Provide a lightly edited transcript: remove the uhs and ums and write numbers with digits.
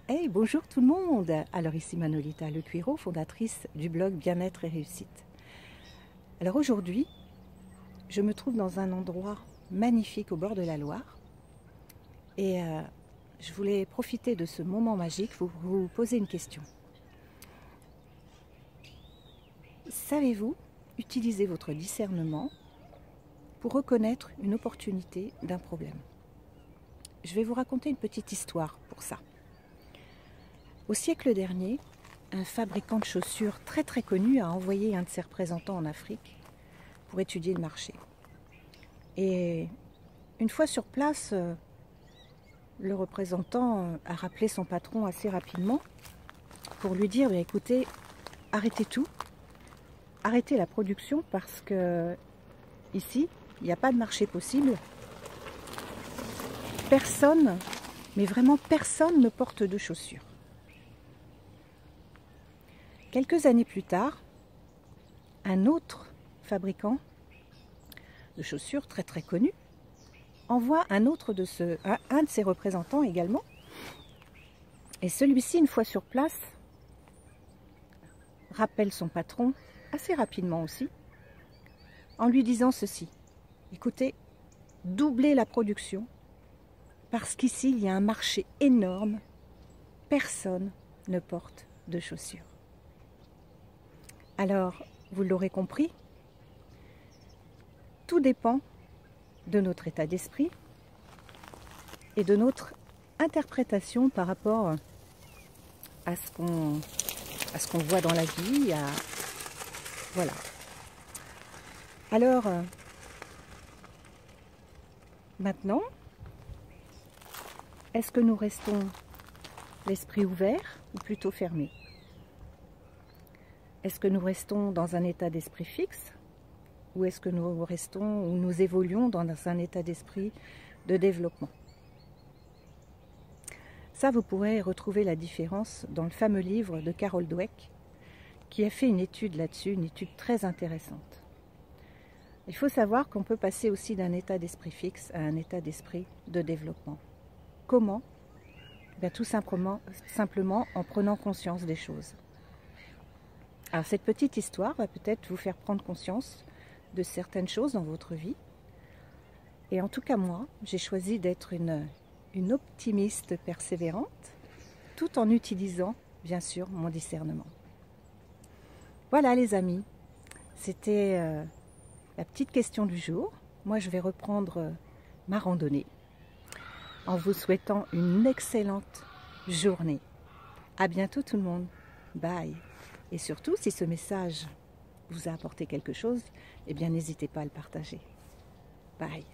Hey, bonjour tout le monde. Alors ici Manolita Lecuiro, fondatrice du blog Bien-être et Réussite. Alors aujourd'hui, je me trouve dans un endroit magnifique au bord de la Loire et je voulais profiter de ce moment magique pour vous poser une question. Savez-vous utiliser votre discernement pour reconnaître une opportunité d'un problème? Je vais vous raconter une petite histoire pour ça. Au siècle dernier, un fabricant de chaussures très connu a envoyé un de ses représentants en Afrique pour étudier le marché. Et une fois sur place, le représentant a rappelé son patron assez rapidement pour lui dire écoutez, arrêtez tout, arrêtez la production parce que ici, il n'y a pas de marché possible. Personne, mais vraiment personne ne porte de chaussures. Quelques années plus tard, un autre fabricant de chaussures très connu envoie un de ses représentants également. Et celui-ci, une fois sur place, rappelle son patron assez rapidement aussi, en lui disant ceci. Écoutez, doublez la production, parce qu'ici, il y a un marché énorme. Personne ne porte de chaussures. Alors, vous l'aurez compris, tout dépend de notre état d'esprit et de notre interprétation par rapport à ce qu'on voit dans la vie. Voilà. Alors, maintenant, est-ce que nous restons l'esprit ouvert ou plutôt fermé? Est-ce que nous restons dans un état d'esprit fixe ou est-ce que nous évoluons dans un état d'esprit de développement? Ça, vous pourrez retrouver la différence dans le fameux livre de Carol Dweck qui a fait une étude là-dessus, une étude très intéressante. Il faut savoir qu'on peut passer aussi d'un état d'esprit fixe à un état d'esprit de développement. Comment? Bien, tout simplement en prenant conscience des choses. Alors cette petite histoire va peut-être vous faire prendre conscience de certaines choses dans votre vie. Et en tout cas moi, j'ai choisi d'être une optimiste persévérante, tout en utilisant bien sûr mon discernement. Voilà les amis, c'était la petite question du jour. Moi je vais reprendre ma randonnée en vous souhaitant une excellente journée. À bientôt tout le monde. Bye. Et surtout, si ce message vous a apporté quelque chose, eh bien n'hésitez pas à le partager. Bye.